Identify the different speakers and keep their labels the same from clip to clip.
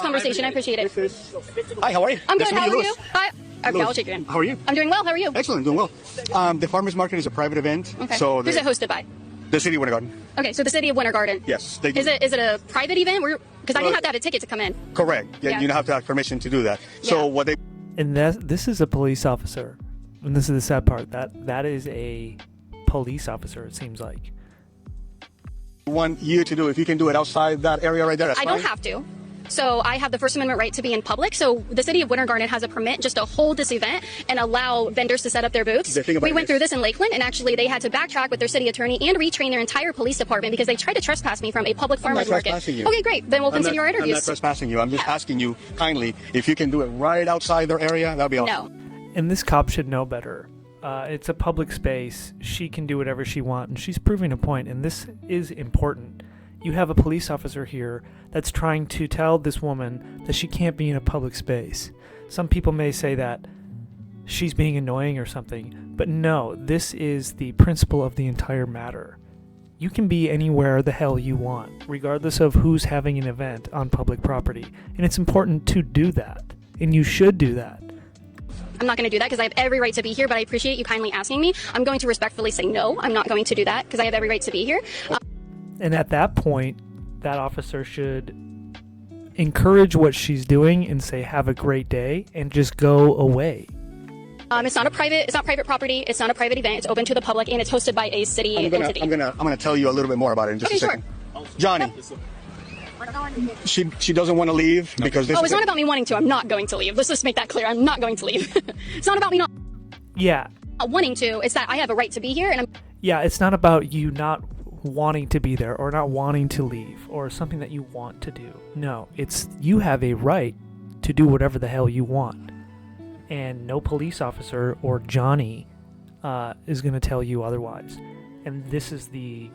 Speaker 1: Conversation. I appreciate it.
Speaker 2: Hi, how are you?
Speaker 1: I'm good.
Speaker 2: Nice to
Speaker 1: How
Speaker 2: meet
Speaker 1: are
Speaker 2: Louis.
Speaker 1: you? Hi. Okay,
Speaker 2: Louis,
Speaker 1: I'll shake your hand.
Speaker 2: How are you?
Speaker 1: I'm doing well. How are you?
Speaker 2: Excellent, doing well. The farmers market is a private event.
Speaker 1: Okay.
Speaker 2: So
Speaker 1: Who's it hosted by?
Speaker 2: The city of Winter Garden.
Speaker 1: Okay, so the city of Winter Garden.
Speaker 2: Yes. They do.
Speaker 1: Is it a private event? Because I didn't have to have a ticket to come in.
Speaker 2: Correct. Yeah, you don't have to have permission to do that. So what they...
Speaker 3: And this is a police officer. And this is the sad part. That is a police officer, it seems like.
Speaker 2: want you to do, if you can do it outside that area right there, that's
Speaker 1: I
Speaker 2: fine.
Speaker 1: don't have to. So I have the First Amendment right to be in public. So the city of Winter Garden has a permit just to hold this event and allow vendors to set up their booths. We went through this in Lakeland, and actually they had to backtrack with their city attorney and retrain their entire police department because they tried to trespass me from a public farmers market. Okay, great. Then we'll continue our interviews.
Speaker 2: I'm not trespassing you. I'm just asking you kindly if you can do it right outside their area. That'd be awesome.
Speaker 1: No.
Speaker 3: And this cop should know better. It's a public space. She can do whatever she wants, and she's proving a point, and this is important. You have a police officer here that's trying to tell this woman that she can't be in a public space. Some people may say that she's being annoying or something, but no, this is the principle of the entire matter. You can be anywhere the hell you want, regardless of who's having an event on public property, and it's important to do that, and you should do that.
Speaker 1: I'm not going to do that because I have every right to be here, but I appreciate you kindly asking me. I'm going to respectfully say no, I'm not going to do that because I have every right to be here.
Speaker 3: And at that point, that officer should encourage what she's doing and say, have a great day, and just go away.
Speaker 1: It's not private property. It's not a private event. It's open to the public, and it's hosted by a city entity.
Speaker 2: I'm gonna tell you a little bit more about it in just a second.
Speaker 1: Sure.
Speaker 2: Johnny, she doesn't want to leave because this
Speaker 1: it's not about me wanting to. I'm not going to leave. Let's just make that clear. I'm not going to leave. It's not about me not wanting to. It's that I have a right to be here, and
Speaker 3: it's not about you not wanting to be there or not wanting to leave or something that you want to do. No, it's you have a right to do whatever the hell you want, and no police officer or Johnny is going to tell you otherwise. And this is the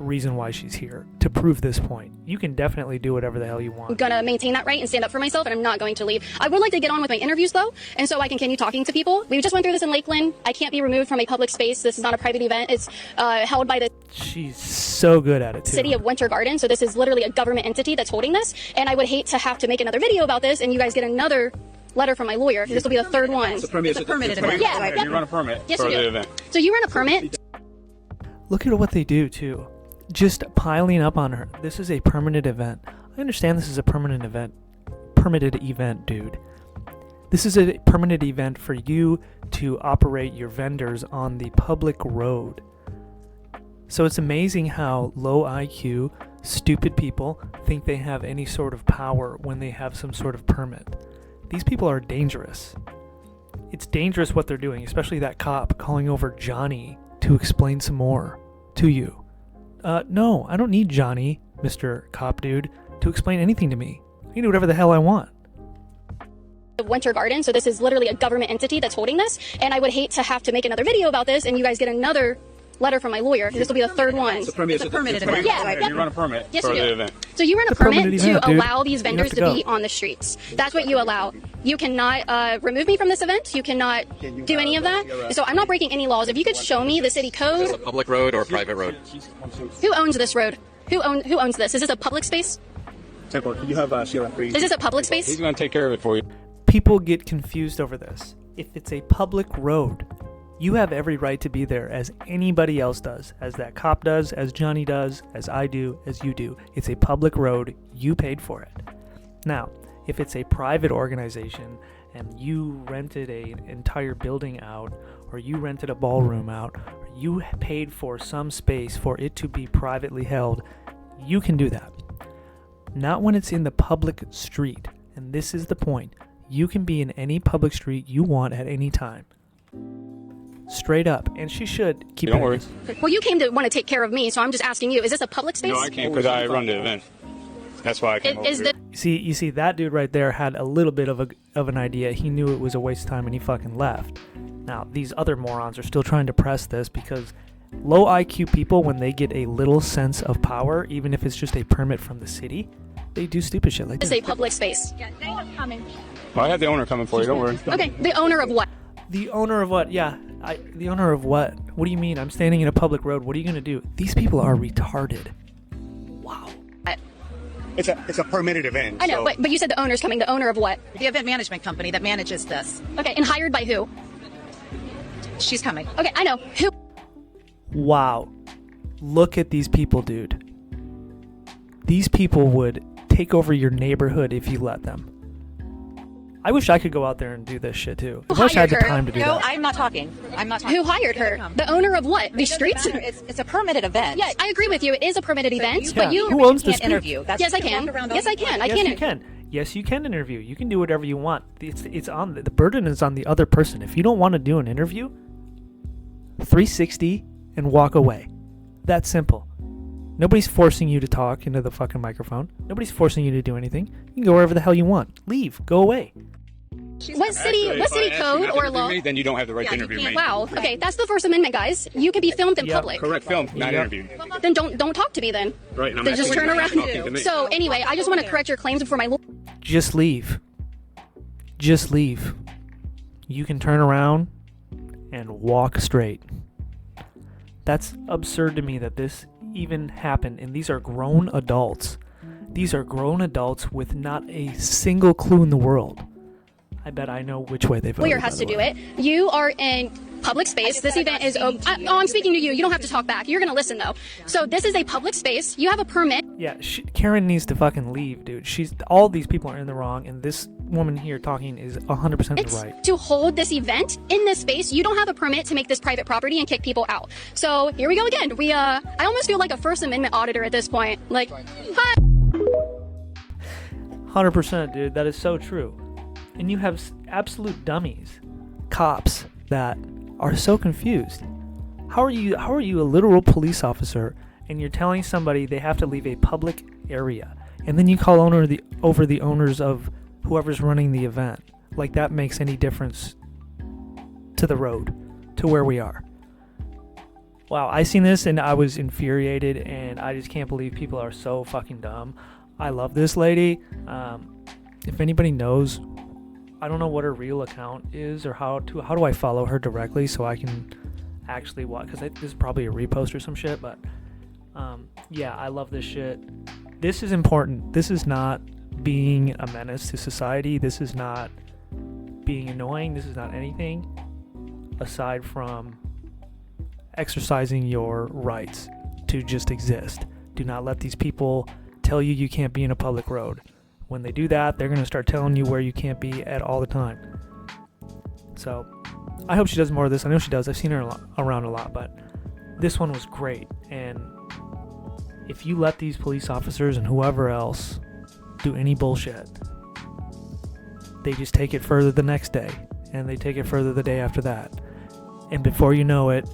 Speaker 3: reason why she's here, to prove this point. You can definitely do whatever the hell you want.
Speaker 1: I'm gonna maintain that right and stand up for myself, and I'm not going to leave. I would like to get on with my interviews though, and so I can continue talking to people. We just went through this in Lakeland. I can't be removed from a public space. This is not a private event. It's held by the
Speaker 3: She's so good at it too.
Speaker 1: City of Winter Garden. So this is literally a government entity that's holding this, and I would hate to have to make another video about this and you guys get another letter from my lawyer. This will be the third one.
Speaker 4: It's a permitted event.
Speaker 1: Yeah.
Speaker 4: You run a permit
Speaker 1: Yes,
Speaker 4: for
Speaker 1: you do.
Speaker 4: the event.
Speaker 1: So you run a permit?
Speaker 3: Look at what they do too. Just piling up on her. This is a permanent event. I understand this is a permanent event. Permitted event, dude. This is a permanent event for you to operate your vendors on the public road. So it's amazing how low IQ, stupid people think they have any sort of power when they have some sort of permit. These people are dangerous. It's dangerous what they're doing, especially that cop calling over Johnny to explain some more to you. No, I don't need Johnny, Mr. Cop Dude, to explain anything to me. I can do whatever the hell I want.
Speaker 1: Winter Garden. So this is literally a government entity that's holding this, and I would hate to have to make another video about this and you guys get another letter from my lawyer. This will be the third one.
Speaker 4: It's a permitted event.
Speaker 1: Yeah.
Speaker 4: You run a permit
Speaker 1: Yes,
Speaker 4: for
Speaker 1: you do.
Speaker 4: the event.
Speaker 1: So you run a
Speaker 3: It's a permanent
Speaker 1: permit
Speaker 3: event,
Speaker 1: to
Speaker 3: dude.
Speaker 1: allow these vendors to be on the streets. That's what you allow. You cannot remove me from this event. You cannot do any of that. So I'm not breaking any laws. If you could show me the city code.
Speaker 5: Is this a public road or a private road?
Speaker 1: Who owns this road? Who owns this? Is this a public space?
Speaker 2: Temple, you have Sierra Free.
Speaker 1: Is this a public space?
Speaker 4: He's going to take care of it for you.
Speaker 3: People get confused over this. If it's a public road, you have every right to be there as anybody else does, as that cop does, as Johnny does, as I do, as you do. It's a public road. You paid for it. Now, if it's a private organization and you rented an entire building out, or you rented a ballroom out, or you paid for some space for it to be privately held, you can do that. Not when it's in the public street. And this is the point. You can be in any public street you want at any time. Straight up. And she should keep
Speaker 4: Don't worry.
Speaker 1: Well, you came to want to take care of me, so I'm just asking you, is this a public space?
Speaker 4: No, I can't because I run the event. That's why I came over here.
Speaker 3: You see, that dude right there had a little bit of an idea. He knew it was a waste of time and he fucking left. Now, these other morons are still trying to press this because low IQ people, when they get a little sense of power, even if it's just a permit from the city, they do stupid shit like
Speaker 1: This
Speaker 3: this.
Speaker 1: is a public space.
Speaker 4: Well, I have the owner coming for you. Don't worry.
Speaker 1: Okay, the owner of what?
Speaker 3: The owner of what? Yeah, the owner of what? What do you mean? I'm standing in a public road. What are you going to do? These people are retarded. Wow.
Speaker 2: it's a permitted event.
Speaker 1: I know,
Speaker 2: so.
Speaker 1: but you said the owner's coming. The owner of what?
Speaker 5: The event management company that manages this.
Speaker 1: Okay, and hired by who?
Speaker 5: She's coming.
Speaker 1: Okay, I know. Who?
Speaker 3: Wow. Look at these people, dude. These people would take over your neighborhood if you let them. I wish I could go out there and do this shit too. I wish I had the time to do
Speaker 5: No,
Speaker 3: that.
Speaker 5: I'm not talking.
Speaker 1: Who hired her? The owner of what? The streets?
Speaker 5: It's a permitted event.
Speaker 1: Yeah, I agree with you. It is a permitted event, but you
Speaker 3: Who owns the
Speaker 5: can't
Speaker 3: streets?
Speaker 5: interview. That's
Speaker 1: Yes, I can. Yes, I can.
Speaker 3: Yes, you can. Yes, you can interview. You can do whatever you want. It's on the burden is on the other person. If you don't want to do an interview, 360 and walk away. That's simple. Nobody's forcing you to talk into the fucking microphone. Nobody's forcing you to do anything. You can go wherever the hell you want. Leave. Go away.
Speaker 1: What city code or law?
Speaker 4: Then you don't have the right to interview me.
Speaker 1: Wow. Okay, that's the First Amendment, guys. You can be filmed in public.
Speaker 4: Correct. Film, not interviewed.
Speaker 1: Then don't talk to me then.
Speaker 4: Right. And I'm
Speaker 1: Then just
Speaker 4: actually
Speaker 1: turn around.
Speaker 4: talking to me.
Speaker 1: So anyway, I just want to correct your claims before my.
Speaker 3: Just leave. Just leave. You can turn around and walk straight. That's absurd to me that this even happened, and these are grown adults. These are grown adults with not a single clue in the world. I bet I know which way they voted.
Speaker 1: Lawyer has to do it. You are in public space. This event is. I'm speaking to you. You don't have to talk back. You're gonna listen though. So this is a public space. You have a permit.
Speaker 3: Yeah, Karen needs to fucking leave, dude. All these people are in the wrong, and this woman here talking is 100%
Speaker 1: It's
Speaker 3: right.
Speaker 1: to hold this event in this space. You don't have a permit to make this private property and kick people out. So here we go again. I almost feel like a First Amendment auditor at this point. Like, hi.
Speaker 3: 100%, dude. That is so true. And you have absolute dummies, cops that are so confused. How are you a literal police officer and you're telling somebody they have to leave a public area, and then you call over the owners of whoever's running the event? Like that makes any difference to the road, to where we are? Wow, I seen this and I was infuriated, and I just can't believe people are so fucking dumb. I love this lady. If anybody knows, I don't know what her real account is, or how do I follow her directly so I can actually watch, because this is probably a repost or some shit, but yeah, I love this shit. This is important. This is not being a menace to society. This is not being annoying. This is not anything aside from exercising your rights to just exist. Do not let these people tell you you can't be in a public road. When they do that, they're going to start telling you where you can't be at all the time. So I hope she does more of this. I know she does. I've seen her around a lot, but this one was great. And if you let these police officers and whoever else do any bullshit, they just take it further the next day, and they take it further the day after that. And before you know it,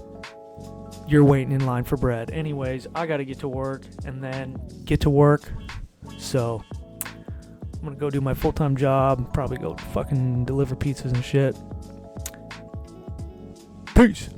Speaker 3: you're waiting in line for bread. Anyways, I got to get to work and then get to work. So I'm going to go do my full-time job, probably go fucking deliver pizzas and shit. Peace.